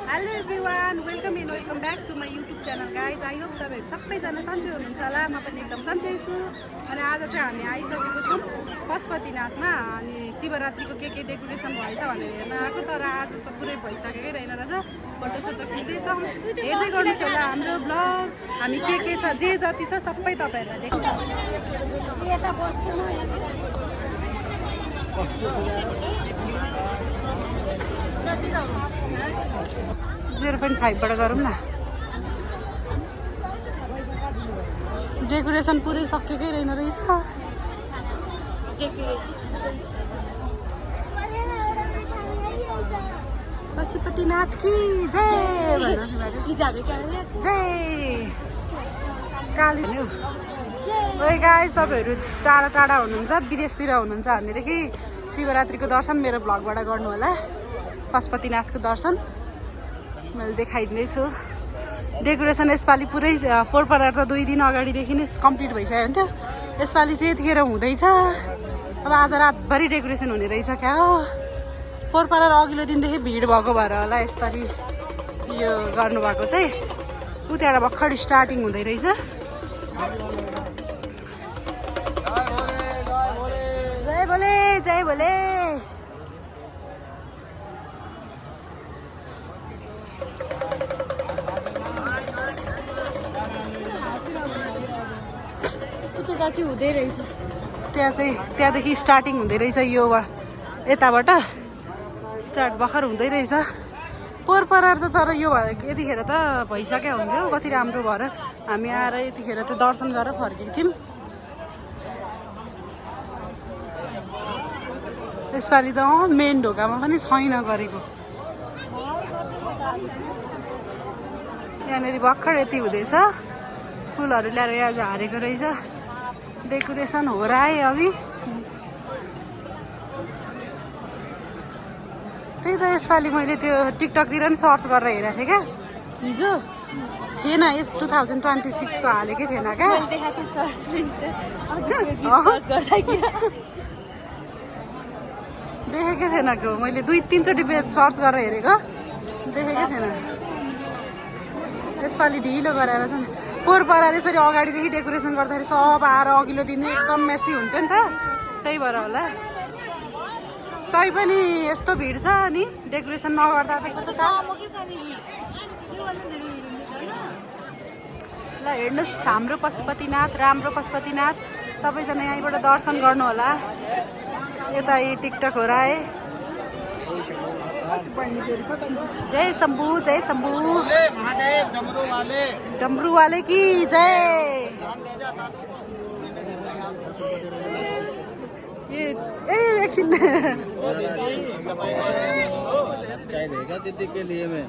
Hello everyone, welcome and welcome back to my YouTube channel guys. I hope तपाईहरु सबैजना सन्चै हुनुहुन्छ होला। म पनि एकदम सन्चै छु। अनि आज चाहिँ हामी आइसकेको छौं पशुपतिनाथमा। अनि शिवरात्रीको के डेकोरेसन भएछ भनेर हेर्न आएको, तर आज त पुरै भइसकेकै रहेन रहेछ। फोटो सोटो खिच्दै छौं। हेर्दै गर्नुस् होला हाम्रो ब्लग। हामी के छ जे जति छ सबै तपाईहरुलाई देखाउँछु। यता बस्छु म। 0.5 बाट गरौँ न। डेकोरेसन पुरै सकेकै रहेन रहेछ। पशुपतिनाथ की जय जय काली ओए गाइस, तपाईहरु टाढा टाढा हुनुहुन्छ, विदेशतिर हुनुहुन्छ भनेदेखि शिवरात्रीको दर्शन मेरो भ्लगबाट गर्नु होला। पशुपतिनाथको दर्शन मैले देखाइदिँदैछु। डेकोरेसन यसपालि पुरै पोरपरार त 2 दिन अगाडिदेखि नै कम्प्लिट भइसक्यो हुन्थ्यो। यसपालि चाहिँ यतिखेर हुँदैछ। अब आज रातभरि डेकोरेसन हुने रहेछ क्या हो। पोरपरार अघिल्लो दिनदेखि भिड भएको भएर होला यसरी यो गर्नुभएको चाहिँ। उताबाट भर्खर स्टार्टिङ हुँदै रहेछ। जय बोले जय बोले। चाहिँ हुँदै रहेछ त्यहाँदेखि स्टार्टिङ हुँदै रहेछ। यो यताबाट स्टार्ट भर्खर हुँदै रहेछ। पोरपरार त तर यो यतिखेर त भइसक्यो हुन्थ्यो। कति राम्रो भएर हामी आएर यतिखेर त दर्शन गरेर फर्किन्थ्यौँ। यसपालि त मेन ढोकामा पनि छैन गरेको। यहाँनिर भर्खर यति हुँदैछ। फुलहरू ल्याएर यहाँ झारेको रहेछ। डेकोरेसन हो रहा है अभी। त्यही त यसपालि मैले त्यो टिकटकतिर पनि सर्च गरेर हेरेको थिएँ क्या हिजो। थिएन, यस 2026 को हालेकै थिएन क्या। देखेकै थिएन कि मैले 2-3 चोटि सर्च गरेर हेरेको, देखेकै थिएन। यसपालि ढिलो गरेर छ। पोरपरार यसरी अगाडिदेखि डेकोरेसन गर्दाखेरि सब आएर अघिल्लो दिन एकदम मेसी हुन्थ्यो नि त, त्यही भएर होला। तै पनि यस्तो भिड छ नि डेकोरेसन नगर्दा त कता। ल हेर्नुहोस् हाम्रो पशुपतिनाथ, राम्रो पशुपतिनाथ। सबैजना यहीँबाट दर्शन गर्नु होला। यता यही टिकटक हो रहा है। जय शंभू जय शंभू। डमरू वाले की जय। ये एकछिन चाय देगा दीदी के लिए मैं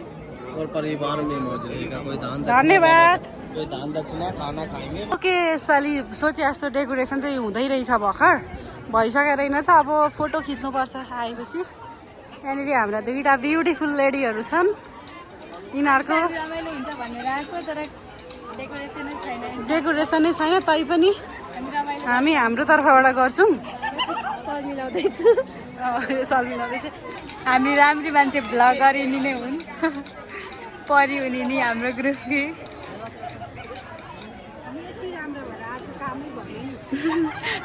और परिवार में मौज रहेगा। कोई दान धन्यवाद। कोई दान दक्षिणा खाना खाएंगे। ओके, यसपालि सोचे जस्तो डेकोरेसन चाहिँ हुँदै रहेछ। भर्खर भइसकेको रहेनछ। अब फोटो खिच्नुपर्छ आएपछि। यहाँनिर हाम्रा 2टा ब्युटिफुल लेडीहरू छन्। यिनीहरूको डेकोरेसनै छैन, तै पनि हामी हाम्रो तर्फबाट गर्छौँ। सल मिलाउँदैछु। हामी राम्री मान्छे भ्लगर यिनी नै हुन्। परि हुने नि हाम्रो ग्रुपकी।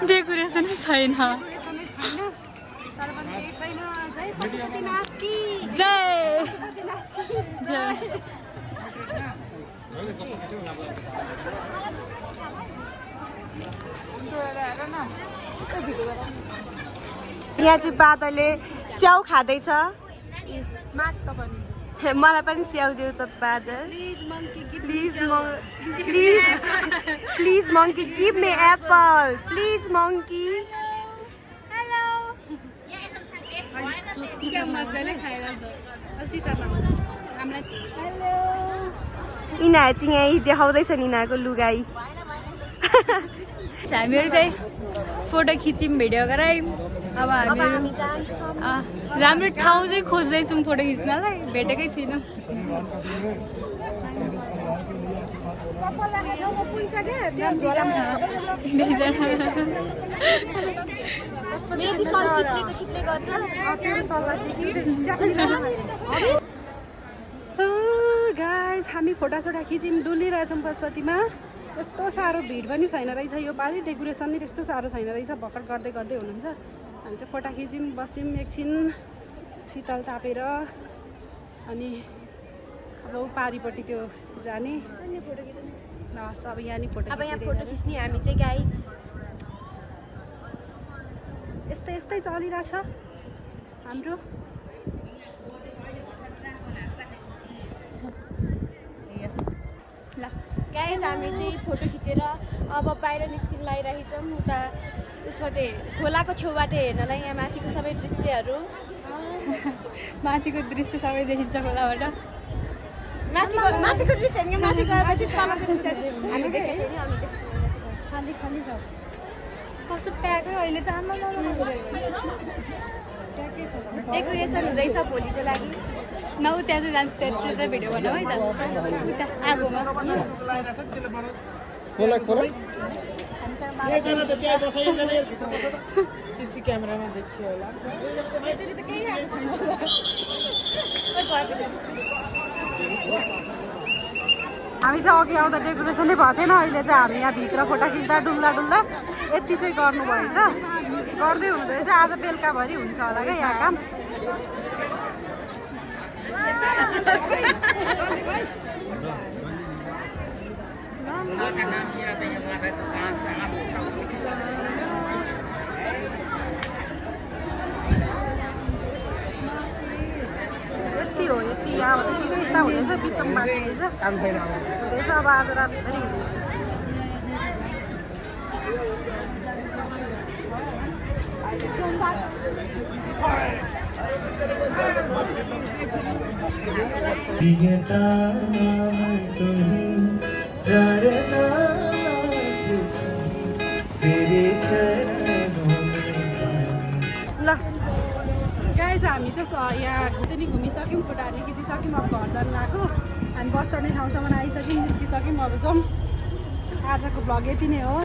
डेकोरेसनै छैन। जय जय। यहाँ चाहिँ बादलले स्याउ खाँदैछ। मलाई पनि स्याउ देऊ त बादल। Please monkey give me Apple. Please monkey. यिनीहरू चाहिँ यहीँ देखाउँदैछन् यिनीहरूको लुगाई। हामीहरू चाहिँ फोटो खिच्यौँ, भिडियो गरायौँ। अब हामी राम्रो ठाउँ चाहिँ खोज्दैछौँ फोटो खिच्नलाई, भेटेकै छैनौँ। मेरो सल चिप्लेको चिप्ले गर्छ। हामी फोटासोटा खिच्यौँ डुलिरहेछौँ पशुपतिमा त्यस्तो साह्रो भिड पनि छैन रहेछ यो पालि डेकोरेसन नि त्यस्तो साह्रो छैन रहेछ भर्खर गर्दै गर्दै हुनुहुन्छ हामी चाहिँ फोटा खिच्यौँ बस्यौँ एकछिन शीतल तापेर अनि अब पारिपट्टि त्यो जाने फोटो खिच्नु हस् अब यहाँ नि फोटो अब यहाँ फोटो खिच्ने हामी चाहिँ गाइज यस्तै यस्तै चलिरहेछ हाम्रो ल गाइज हामी चाहिँ फोटो खिचेर अब बाहिर निस्किन लागिरहेछौँ उता उसबाट खोलाको छेउबाट हेर्नलाई यहाँ माथिको सबै दृश्यहरू माथिको दृश्य सबै देखिन्छ खोलाबाट माथिको दृश्य होइन माथि गएपछि तलको दृश्य हामी देखेको छैन अनि खाली खाली छ कस्तो प्याक हो अहिले त आमा डेकोरेसन हुँदैछ भोलिको लागि न ऊ त्यहाँ चाहिँ जान्छ त्यहाँ भिडियो बनाऊ है त उता आगोमा सीसी क्यामेरामा देखियो होला यसरी त केही हाल्नु छैन हामी चाहिँ अघि आउँदा डेकोरेसनै भएको थिएन अहिले चाहिँ हामी यहाँ भित्र फोटो खिच्दा डुल्दा डुल्दा यति चाहिँ गर्नुभएछ गर्दै हुँदो रहेछ आज बेलुकाभरि हुन्छ होला क्या यहाँ काम यति हो यति यहाँ यता हुँदैछ बिचमा बाटो हुँदैछ अब आज रातभरि हुँदैछ ल गाइज हामी चाहिँ यहाँ घुम्दै घुमिसक्यौँ फोटाहरू खिचिसक्यौँ अब घर जानु लाग्यो हामी बस चढ्ने ठाउँसम्म आइसक्यौँ निस्किसक्यौँ अब जाउँ आजको भ्लग यति नै हो